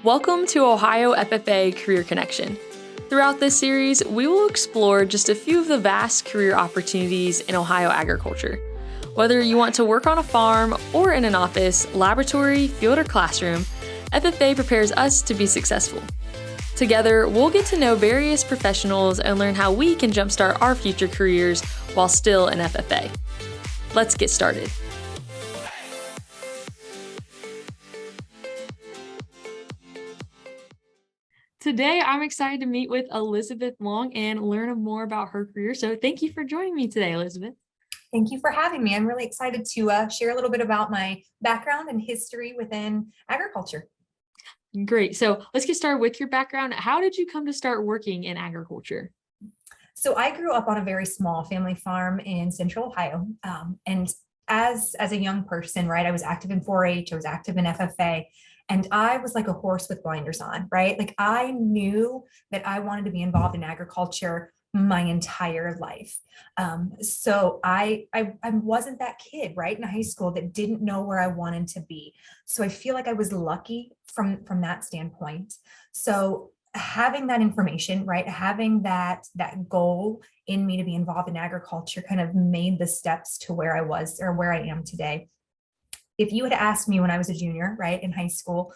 Welcome to Ohio FFA Career Connection. Throughout this series, we will explore just a few of the vast career opportunities in Ohio agriculture. Whether you want to work on a farm or in an office, laboratory, field, or classroom, FFA prepares us to be successful. Together, we'll get to know various professionals and learn how we can jumpstart our future careers while still in FFA. Let's get started. Today, I'm excited to meet with Elizabeth Long and learn more about her career. So thank you for joining me today, Elizabeth. Thank you for having me. I'm really excited to share a little bit about my background and history within agriculture. Great. So let's get started with your background. How did you come to start working in agriculture? So I grew up on a very small family farm in Central Ohio. And as a young person, right, I was active in 4-H, I was active in FFA, and I was like a horse with blinders on, right? Like I knew that I wanted to be involved in agriculture my entire life. So I wasn't that kid, right, in high school that didn't know where I wanted to be. So I feel like I was lucky from that standpoint. So having that information, right, having that goal in me to be involved in agriculture kind of made the steps to where I was or where I am today. If you had asked me when I was a junior, right, in high school,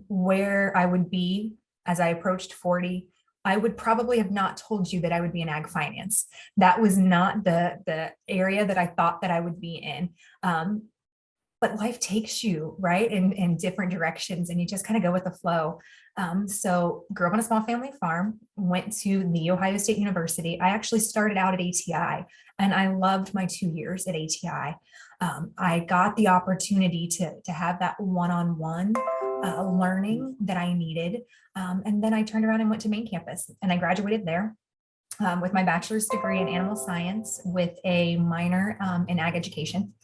where I would be as I approached 40, I would probably have not told you that I would be in ag finance. That was not the area that I thought that I would be in. But life takes you, right, in different directions, and you just kind of go with the flow. So grew up on a small family farm, went to the Ohio State University. I actually started out at ATI, and I loved my 2 years at ATI. I got the opportunity to have that one-on-one learning that I needed. And then I turned around and went to main campus, and I graduated there with my bachelor's degree in animal science with a minor in ag education.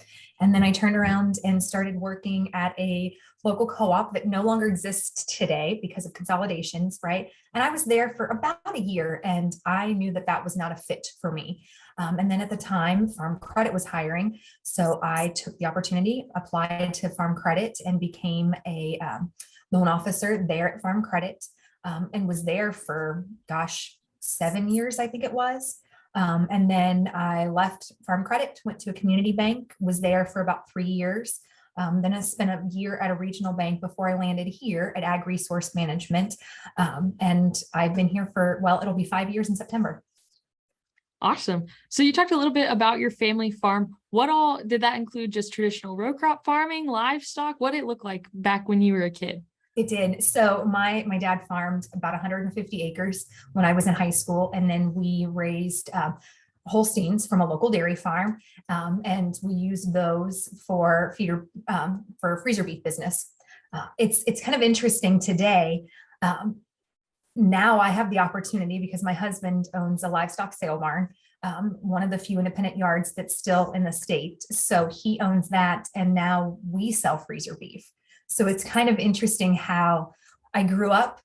And then I turned around and started working at a local co-op that no longer exists today because of consolidations, right? And I was there for about a year, and I knew that that was not a fit for me. And then at the time, Farm Credit was hiring. So I took the opportunity, applied to Farm Credit, and became a loan officer there at Farm Credit, and was there for, 7 years, I think it was. And then I left Farm Credit, went to a community bank, was there for about 3 years. Then I spent a year at a regional bank before I landed here at Ag Resource Management. And I've been here for, it'll be 5 years in September. Awesome. So you talked a little bit about your family farm. What all did that include? Just traditional row crop farming, livestock? What did it look like back when you were a kid? It did. So my dad farmed about 150 acres when I was in high school, and then we raised Holsteins from a local dairy farm, and we used those for freezer beef business. It's kind of interesting today. Now I have the opportunity because my husband owns a livestock sale barn, one of the few independent yards that's still in the state. So he owns that, and now we sell freezer beef. So it's kind of interesting how I grew up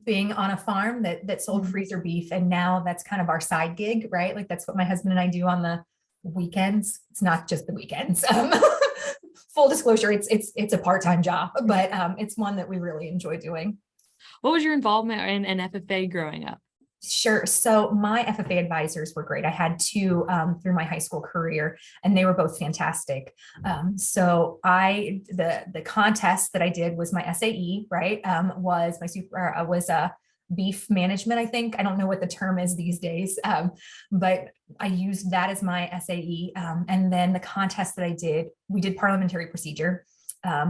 being on a farm that sold freezer beef, and now that's kind of our side gig, right? Like that's what my husband and I do on the weekends. It's not just the weekends. Full disclosure, it's a part-time job, but it's one that we really enjoy doing. What was your involvement in an FFA growing up? Sure. So my FFA advisors were great. I had two through my high school career, and they were both fantastic. So the contest that I did was my SAE, right? Was beef management, I think. I don't know what the term is these days, but I used that as my SAE. And then the contest that I did, we did parliamentary procedure.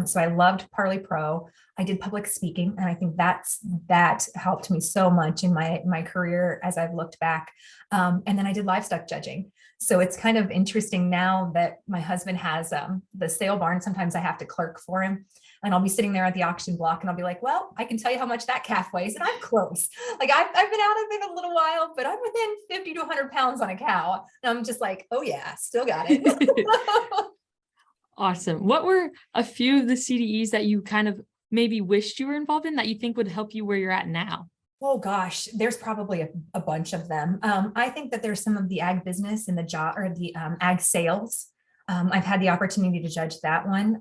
So I loved Parley Pro. I did public speaking, and I think that helped me so much in my career as I've looked back. And then I did livestock judging. So it's kind of interesting now that my husband has the sale barn. Sometimes I have to clerk for him, and I'll be sitting there at the auction block, and I'll be like, well, I can tell you how much that calf weighs, and I'm close. Like I've been out of it a little while, but I'm within 50 to 100 pounds on a cow. And I'm just like, oh yeah, still got it. Awesome. What were a few of the CDEs that you kind of maybe wished you were involved in that you think would help you where you're at now? Oh gosh, there's probably a bunch of them. I think that there's some of the ag business and the job or the ag sales I've had the opportunity to judge that one.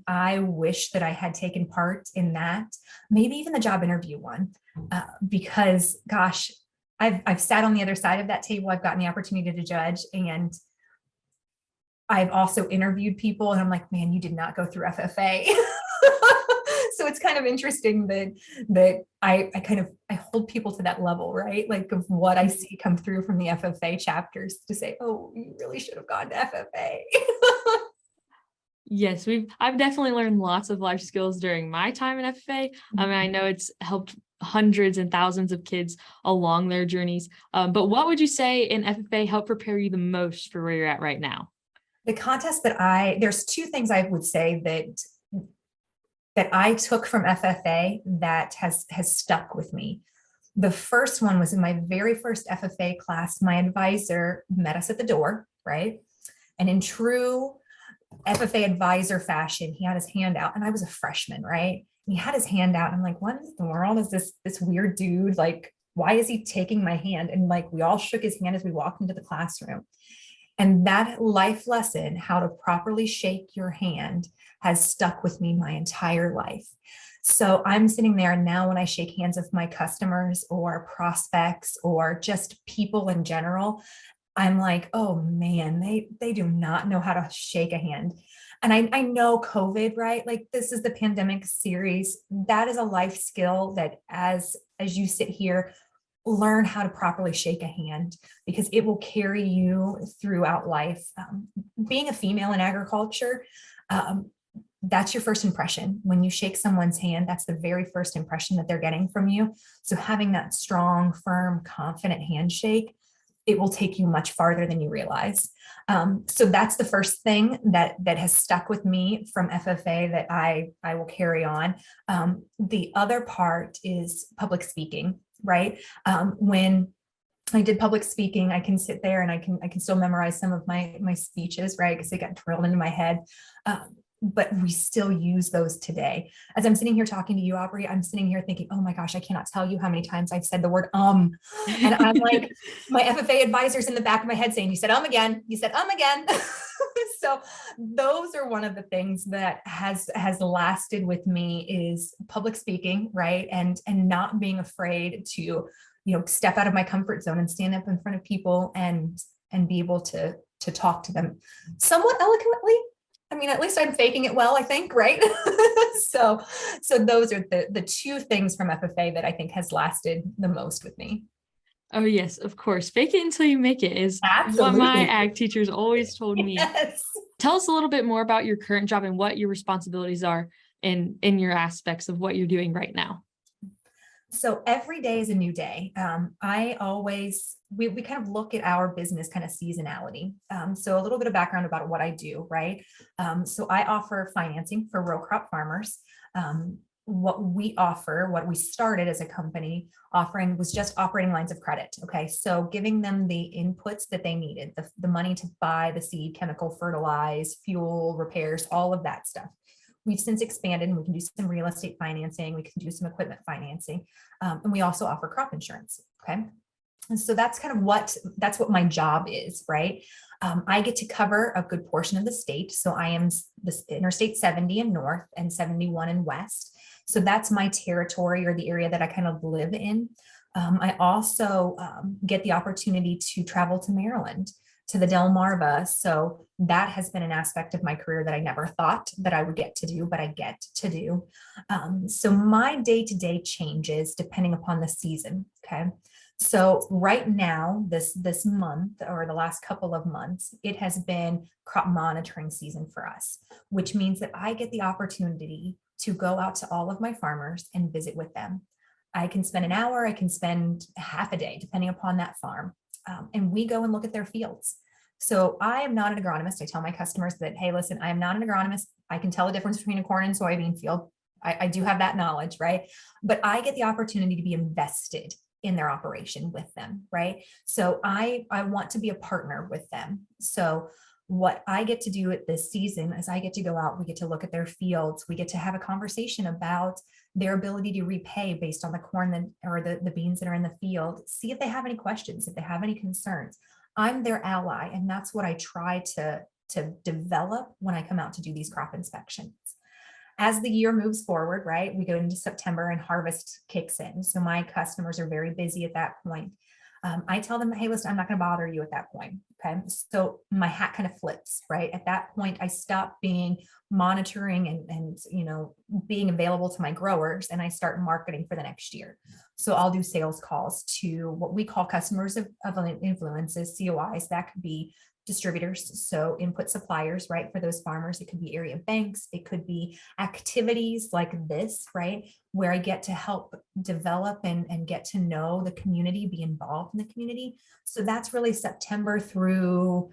I wish that I had taken part in that, maybe even the job interview one, because gosh, I've sat on the other side of that table. I've gotten the opportunity to judge, and I've also interviewed people, and I'm like, man, you did not go through FFA. So it's kind of interesting that I hold people to that level, right? Like of what I see come through from the FFA chapters to say, oh, you really should have gone to FFA. Yes, I've definitely learned lots of life skills during my time in FFA. I mean, I know it's helped hundreds and thousands of kids along their journeys. But what would you say in FFA helped prepare you the most for where you're at right now? The contest there's two things I would say that I took from FFA that has stuck with me. The first one was in my very first FFA class. My advisor met us at the door, right? And in true FFA advisor fashion, he had his hand out, and I was a freshman, right? And he had his hand out. And I'm like, what in the world is this weird dude? Like, why is he taking my hand? And like, we all shook his hand as we walked into the classroom. And that life lesson, how to properly shake your hand, has stuck with me my entire life. So I'm sitting there now when I shake hands with my customers or prospects or just people in general, I'm like, oh man, they do not know how to shake a hand. And I know COVID, right? Like this is the pandemic series. That is a life skill that as you sit here, learn how to properly shake a hand, because it will carry you throughout life. Being a female in agriculture, that's your first impression. When you shake someone's hand, that's the very first impression that they're getting from you. So having that strong, firm, confident handshake, it will take you much farther than you realize. So that's the first thing that has stuck with me from FFA that I will carry on. The other part is public speaking, right? When I did public speaking, I can sit there and I can still memorize some of my speeches, right? Because they got drilled into my head. But we still use those today. As I'm sitting here talking to you, Aubrey, I'm sitting here thinking, oh my gosh, I cannot tell you how many times I've said the word. And I'm like, my FFA advisor's in the back of my head saying, you said again, you said again. So those are one of the things that has lasted with me is public speaking, right? And not being afraid to, step out of my comfort zone and stand up in front of people and be able to talk to them somewhat eloquently. I mean, at least I'm faking it well, I think, right? So those are the two things from FFA that I think has lasted the most with me. Oh, yes, of course. Fake it until you make it is what my Absolutely. ag teachers always told me. Yes. Tell us a little bit more about your current job and what your responsibilities are in your aspects of what you're doing right now. So every day is a new day. We kind of look at our business kind of seasonality. So a little bit of background about what I do, right? So I offer financing for row crop farmers. What we started as a company offering was just operating lines of credit. Okay. So giving them the inputs that they needed, the money to buy the seed, chemical, fertilize, fuel, repairs, all of that stuff. We've since expanded and we can do some real estate financing. We can do some equipment financing. And we also offer crop insurance. Okay. And so that's what my job is, right? I get to cover a good portion of the state. So I am this Interstate 70 in north and 71 in west. So that's my territory or the area that I kind of live in. I also get the opportunity to travel to Maryland, to the Delmarva. So that has been an aspect of my career that I never thought that I would get to do, but I get to do. So my day-to-day changes depending upon the season. Okay. So right now, this month or the last couple of months, it has been crop monitoring season for us, which means that I get the opportunity to go out to all of my farmers and visit with them. I can spend an hour, I can spend half a day, depending upon that farm. And we go and look at their fields. So I am not an agronomist. I tell my customers that, hey, listen, I am not an agronomist. I can tell the difference between a corn and soybean field. I do have that knowledge, right? But I get the opportunity to be invested in their operation with them, right? So I want to be a partner with them. So what I get to do at this season is I get to go out, we get to look at their fields, we get to have a conversation about their ability to repay based on the corn or the beans that are in the field, see if they have any questions, if they have any concerns. I'm their ally, and that's what I try to develop when I come out to do these crop inspections. As the year moves forward, right, we go into September and harvest kicks in. So my customers are very busy at that point. I tell them, hey, listen, I'm not going to bother you at that point. Okay. So my hat kind of flips, right? At that point, I stop being monitoring and being available to my growers, and I start marketing for the next year. So I'll do sales calls to what we call customers of influences, COIs. That could be distributors, so input suppliers, right? For those farmers, it could be area banks, it could be activities like this, right? Where I get to help develop and get to know the community, be involved in the community. So that's really September through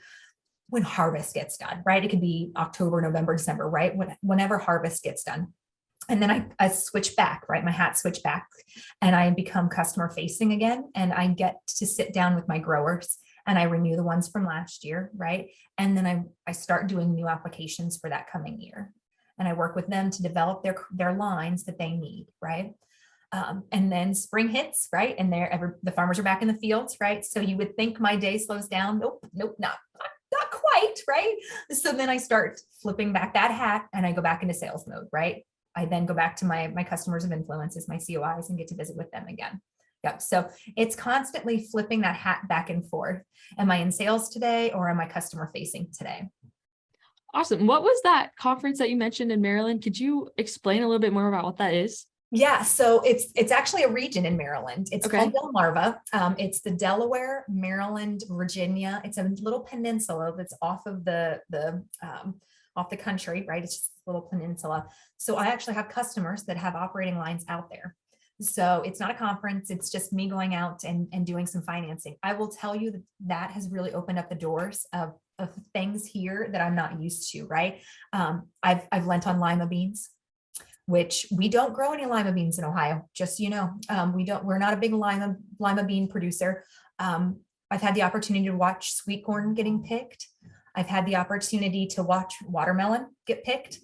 when harvest gets done, right? It could be October, November, December, right? Whenever harvest gets done. And then I switch back, right? My hat switch back and I become customer facing again. And I get to sit down with my growers and I renew the ones from last year, right? And then I start doing new applications for that coming year. And I work with them to develop their lines that they need, right? And then spring hits, right? And the farmers are back in the fields, right? So you would think my day slows down. Nope, not quite, right? So then I start flipping back that hat and I go back into sales mode, right? I then go back to my customers of influences, my COIs, and get to visit with them again. Yep. So it's constantly flipping that hat back and forth. Am I in sales today or am I customer facing today? Awesome. What was that conference that you mentioned in Maryland? Could you explain a little bit more about what that is? Yeah, so it's actually a region in Maryland. It's called Delmarva. It's the Delaware, Maryland, Virginia. It's a little peninsula that's off of off the country, right? It's just a little peninsula. So I actually have customers that have operating lines out there. So it's not a conference, it's just me going out and doing some financing. I will tell you that has really opened up the doors of things here that I'm not used to, right? I've lent on lima beans, which we don't grow any lima beans in Ohio, just, we're not a big lima bean producer. I've had the opportunity to watch sweet corn getting picked. I've had the opportunity to watch watermelon get picked.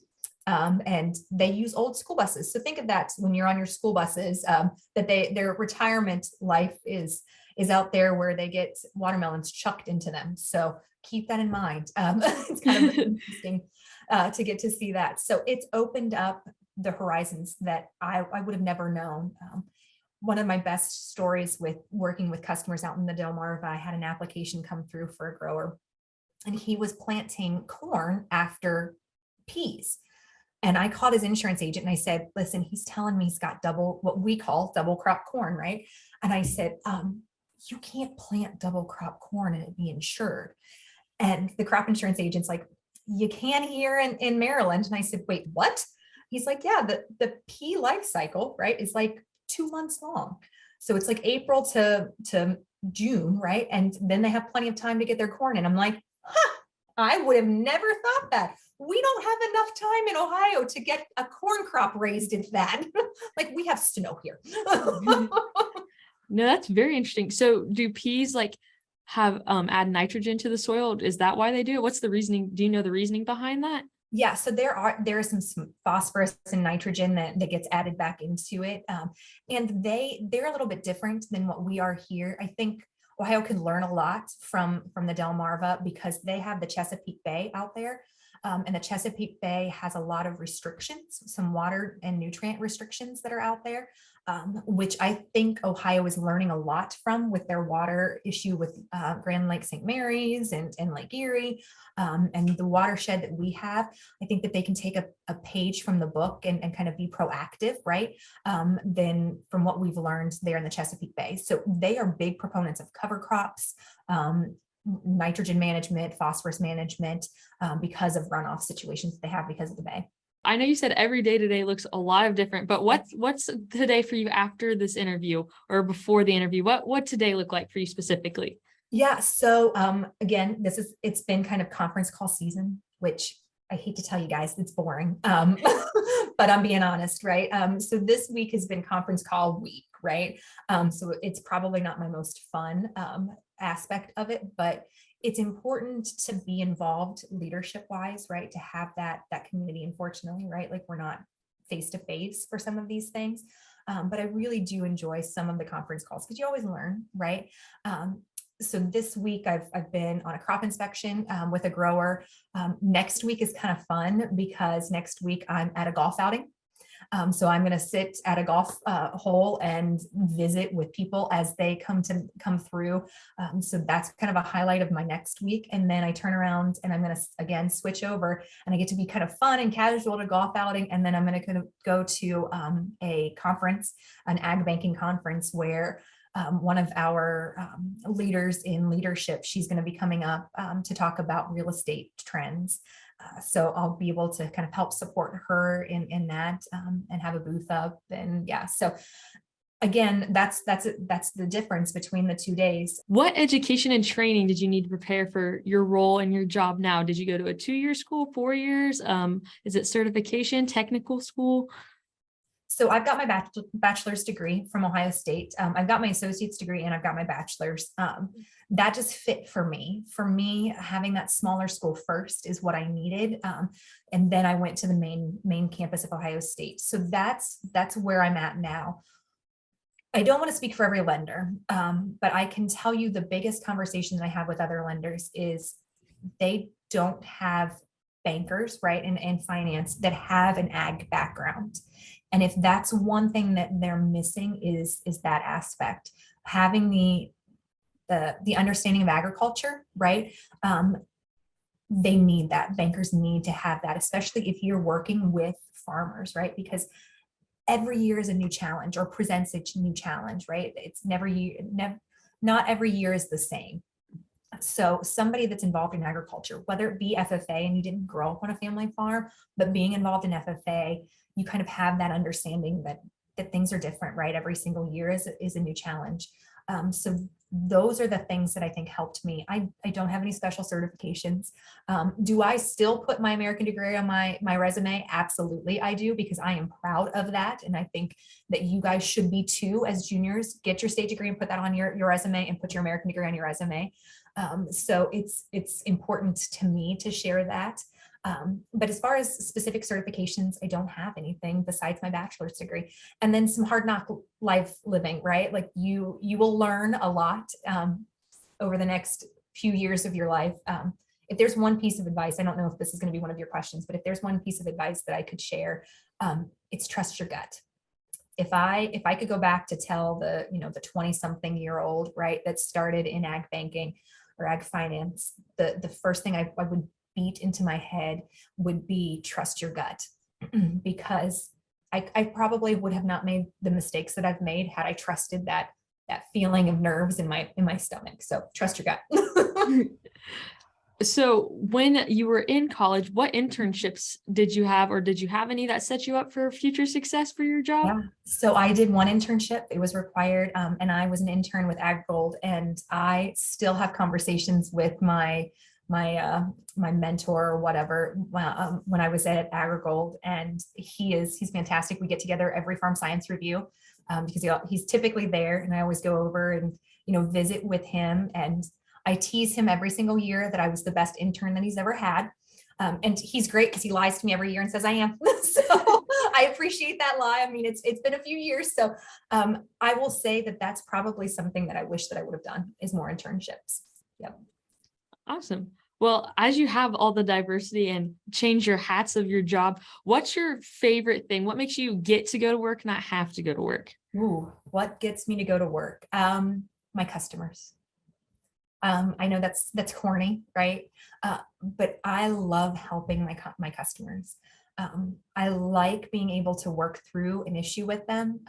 And they use old school buses. So think of that when you're on your school buses, that their retirement life is out there where they get watermelons chucked into them. So keep that in mind. It's kind of interesting to get to see that. So it's opened up the horizons that I would have never known. One of my best stories with working with customers out in the Delmarva, I had an application come through for a grower and he was planting corn after peas. And I called his insurance agent and I said, listen, he's telling me he's got what we call double crop corn, right? And I said, you can't plant double crop corn and it be insured. And the crop insurance agent's like, you can here in Maryland. And I said, wait, what? He's like, yeah, the pea life cycle, right, is like 2 months long. So it's like April to June, right? And then they have plenty of time to get their corn. And I'm like, I would have never thought that. We don't have enough time in Ohio to get a corn crop raised into that. Like we have snow here. No, that's very interesting. So do peas have add nitrogen to the soil? Is that why they do it? What's the reasoning? Do you know the reasoning behind that? Yeah, so there is some phosphorus and nitrogen that gets added back into it. And they're a little bit different than what we are here. I think Ohio can learn a lot from the Delmarva because they have the Chesapeake Bay out there. And the Chesapeake Bay has a lot of restrictions, some water and nutrient restrictions that are out there, which I think Ohio is learning a lot from with their water issue with Grand Lake St. Mary's and Lake Erie and the watershed that we have. I think that they can take a page from the book and kind of be proactive, right? Than from what we've learned there in the Chesapeake Bay. So they are big proponents of cover crops, nitrogen management, phosphorus management, because of runoff situations that they have because of the bay. I know you said every day today looks a lot of different, but what's today for you after this interview or before the interview? What today look like for you specifically? Yeah. So again, it's been kind of conference call season, which I hate to tell you guys, it's boring. But I'm being honest, right? So this week has been conference call week, right? So it's probably not my most fun aspect of it, but it's important to be involved leadership wise, right? To have that community, unfortunately, right? Like we're not face to face for some of these things. But I really do enjoy some of the conference calls because you always learn, right? So this week I've been on a crop inspection with a grower. Next week is kind of fun because next week I'm at a golf outing. So I'm going to sit at a golf hole and visit with people as they come through. So that's kind of a highlight of my next week. And then I turn around and I'm going to again switch over, and I get to be kind of fun and casual at a golf outing. And then I'm going to kind of go to a conference, an ag banking conference, where one of our leaders in leadership, she's going to be coming up to talk about real estate trends. So I'll be able to kind of help support her in that and have a booth up. And yeah, so again, that's the difference between the 2 days. What education and training did you need to prepare for your role and your job now? Did you go to a 2-year school, 4 years? Is it certification, technical school? So I've got my bachelor's degree from Ohio State. I've got my associate's degree and I've got my bachelor's. That just fit for me. For me, having that smaller school first is what I needed. And then I went to the main campus of Ohio State. So that's where I'm at now. I don't want to speak for every lender, but I can tell you the biggest conversation I have with other lenders is they don't have bankers, right, and finance that have an ag background. And if that's one thing that they're missing is that aspect, having the understanding of agriculture, right? They need that. Bankers need to have that, especially if you're working with farmers, right? Because every year is a new challenge or presents a new challenge, right? It's not every year is the same. So somebody that's involved in agriculture, whether it be FFA and you didn't grow up on a family farm, but being involved in FFA, you kind of have that understanding that things are different, right? Every single year is a new challenge. So those are the things that I think helped me. I don't have any special certifications. Do I still put my American degree on my resume? Absolutely, I do, because I am proud of that. And I think that you guys should be too, as juniors. Get your state degree and put that on your resume, and put your American degree on your resume. So it's important to me to share that. But as far as specific certifications, I don't have anything besides my bachelor's degree, and then some hard knock life living, right? Like you will learn a lot over the next few years of your life. If there's one piece of advice, I don't know if this is going to be one of your questions, but if there's one piece of advice that I could share, it's trust your gut. If I could go back to tell the 20-something-year-old, right, that started in ag banking or ag finance, the first thing I would beat into my head would be trust your gut, because I probably would have not made the mistakes that I've made had I trusted that feeling of nerves in my stomach. So trust your gut. So when you were in college, what internships did you have, or did you have any that set you up for future success for your job? Yeah. So I did one internship. It was required. And I was an intern with AgGold, and I still have conversations with my mentor or whatever when I was at AgriGold, and he's fantastic. We get together every farm science review because he's typically there, and I always go over and visit with him, and I tease him every single year that I was the best intern that he's ever had. And he's great because he lies to me every year and says I am. So I appreciate that lie. I mean, it's been a few years. So I will say that that's probably something that I wish that I would have done, is more internships. Yep. Awesome. Well, as you have all the diversity and change your hats of your job, what's your favorite thing? What makes you get to go to work, not have to go to work? Ooh, what gets me to go to work? My customers. I know that's corny, right? But I love helping my customers. I like being able to work through an issue with them.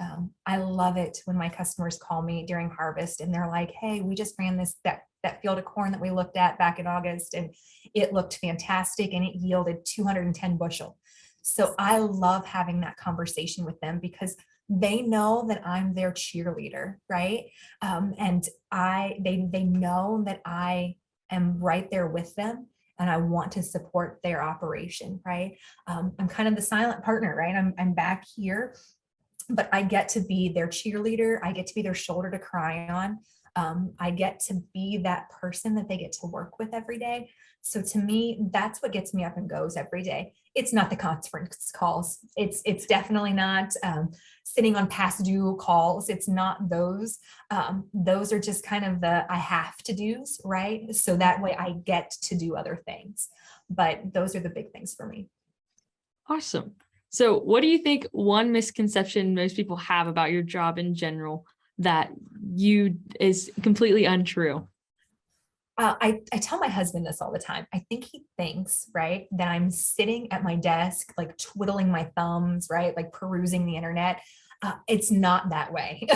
I love it when my customers call me during harvest and they're like, "Hey, we just ran that field of corn that we looked at back in August, and it looked fantastic, and it yielded 210 bushel." So I love having that conversation with them because they know that I'm their cheerleader, right? And they know that I am right there with them, and I want to support their operation, right? I'm kind of the silent partner, right? I'm back here, but I get to be their cheerleader. I get to be their shoulder to cry on. I get to be that person that they get to work with every day. So to me, that's what gets me up and goes every day. It's not the conference calls. It's definitely not sitting on past due calls. It's not those. Those are just kind of the I have to do's, right? So that way I get to do other things. But those are the big things for me. Awesome. So what do you think one misconception most people have about your job in general that you is completely untrue? I tell my husband this all the time. I think he thinks, right, that I'm sitting at my desk, like twiddling my thumbs, right, like perusing the internet. It's not that way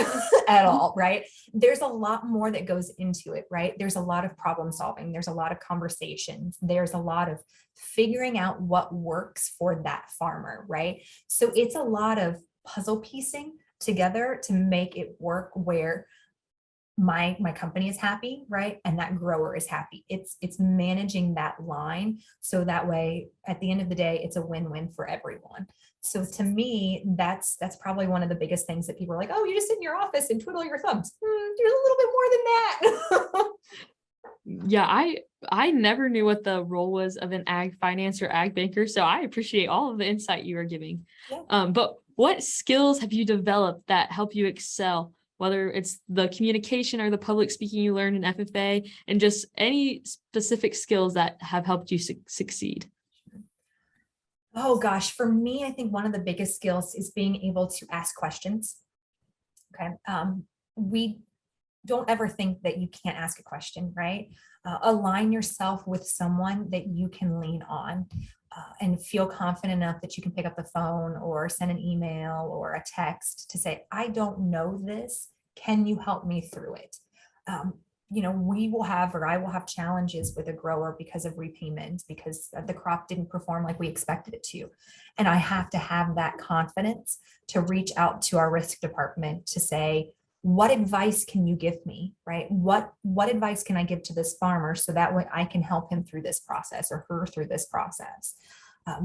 at all, right? There's a lot more that goes into it, right? There's a lot of problem solving. There's a lot of conversations. There's a lot of figuring out what works for that farmer, right? So it's a lot of puzzle piecing together to make it work where my company is happy, right, and that grower is happy. It's managing that line so that way at the end of the day it's a win-win for everyone. So to me, that's probably one of the biggest things that people are like, oh, you just sit in your office and twiddle your thumbs. There's a little bit more than that. Yeah, I never knew what the role was of an ag finance or ag banker, so I appreciate all of the insight you are giving. Yeah. But what skills have you developed that help you excel, whether it's the communication or the public speaking you learned in FFA, and just any specific skills that have helped you succeed? Oh gosh, for me, I think one of the biggest skills is being able to ask questions. Okay. We don't ever think that you can't ask a question, right? Align yourself with someone that you can lean on and feel confident enough that you can pick up the phone or send an email or a text to say, I don't know this. Can you help me through it? We will have, or I will have challenges with a grower because of repayment, because the crop didn't perform like we expected it to. And I have to have that confidence to reach out to our risk department to say, what advice can you give me, right? What advice can I give to this farmer so that way I can help him through this process or her through this process?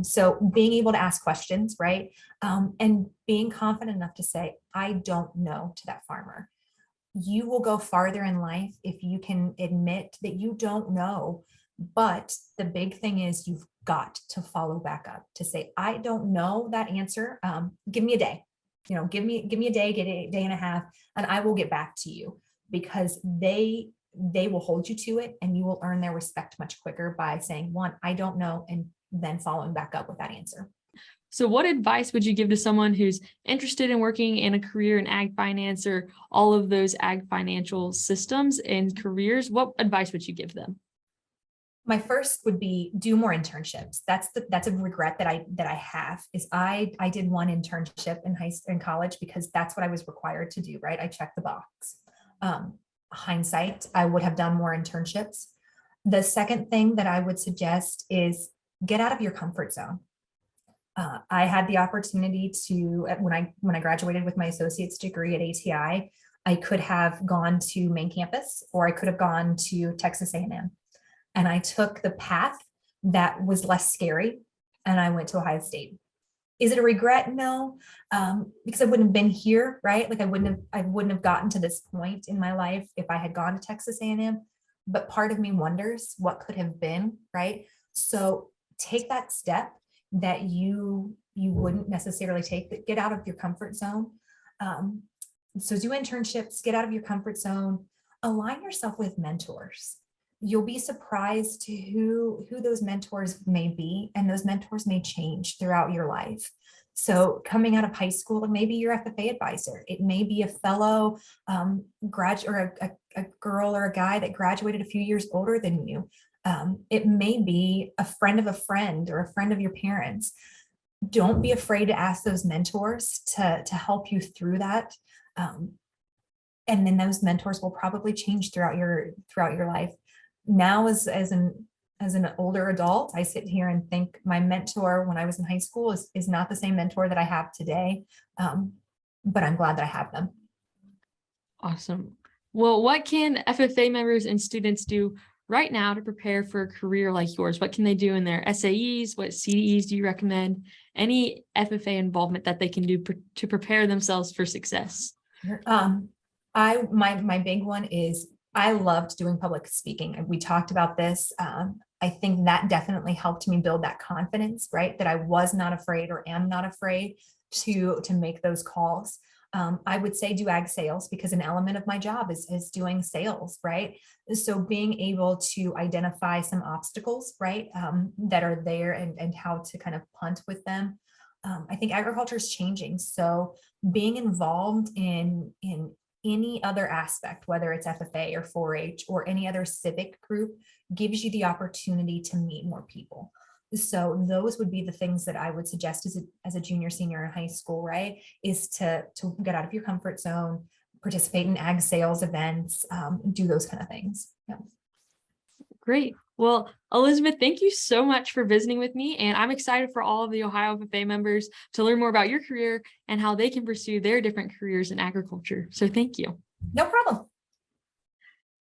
So being able to ask questions, right? And being confident enough to say, I don't know, to that farmer. You will go farther in life if you can admit that you don't know. But the big thing is you've got to follow back up to say, I don't know that answer. Give me a day. Give me a day, get a day and a half, and I will get back to you, because they will hold you to it and you will earn their respect much quicker by saying, one, I don't know, and then following back up with that answer. So what advice would you give to someone who's interested in working in a career in ag finance or all of those ag financial systems and careers? What advice would you give them? My first would be do more internships. That's a regret that I have, is I did one internship in college because that's what I was required to do, right? I checked the box. Hindsight, I would have done more internships. The second thing that I would suggest is get out of your comfort zone. I had the opportunity to, when I graduated with my associate's degree at ATI, I could have gone to main campus or I could have gone to Texas A&M. And I took the path that was less scary and I went to Ohio State. Is it a regret? No, because I wouldn't have been here, right? Like I wouldn't have gotten to this point in my life if I had gone to Texas A&M. But part of me wonders what could have been, right? So take that step that you wouldn't necessarily take, but get out of your comfort zone. So do internships, get out of your comfort zone, align yourself with mentors. You'll be surprised to who those mentors may be, and those mentors may change throughout your life. So coming out of high school, it may be your FFA advisor. It may be a fellow graduate, or a girl or a guy that graduated a few years older than you. It may be a friend of a friend or a friend of your parents. Don't be afraid to ask those mentors to help you through that. And then those mentors will probably change throughout your life. Now, as an older adult, I sit here and think my mentor when I was in high school is not the same mentor that I have today. But I'm glad that I have them. Awesome. Well, what can FFA members and students do right now to prepare for a career like yours? What can they do in their SAEs? What CDEs do you recommend? Any FFA involvement that they can do to prepare themselves for success? My big one is I loved doing public speaking, and we talked about this. I think that definitely helped me build that confidence, right? That I was not afraid or am not afraid to make those calls. I would say do ag sales because an element of my job is doing sales, right? So being able to identify some obstacles, right, that are there and how to kind of punt with them. I think agriculture is changing, so being involved in any other aspect, whether it's FFA or 4-H or any other civic group, gives you the opportunity to meet more people. So those would be the things that I would suggest as a junior, senior in high school, right? Is to get out of your comfort zone, participate in ag sales events, do those kind of things. Yeah. Great. Well, Elizabeth, thank you so much for visiting with me. And I'm excited for all of the Ohio FFA members to learn more about your career and how they can pursue their different careers in agriculture. So thank you. No problem.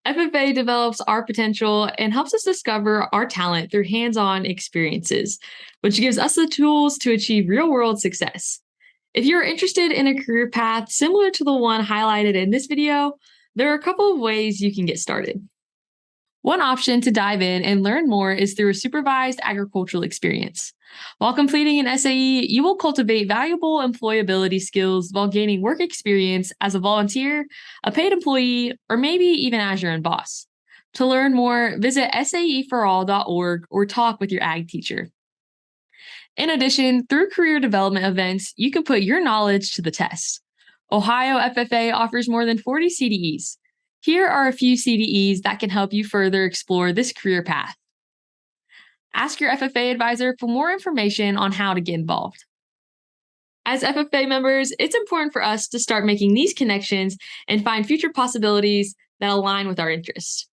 FFA develops our potential and helps us discover our talent through hands-on experiences, which gives us the tools to achieve real-world success. If you're interested in a career path similar to the one highlighted in this video, there are a couple of ways you can get started. One option to dive in and learn more is through a supervised agricultural experience. While completing an SAE, you will cultivate valuable employability skills while gaining work experience as a volunteer, a paid employee, or maybe even as your own boss. To learn more, visit saeforall.org or talk with your ag teacher. In addition, through career development events, you can put your knowledge to the test. Ohio FFA offers more than 40 CDEs. Here are a few CDEs that can help you further explore this career path. Ask your FFA advisor for more information on how to get involved. As FFA members, it's important for us to start making these connections and find future possibilities that align with our interests.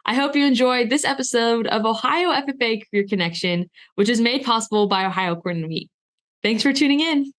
I hope you enjoyed this episode of Ohio FFA Career Connection, which is made possible by Ohio Corn and Wheat. Thanks for tuning in.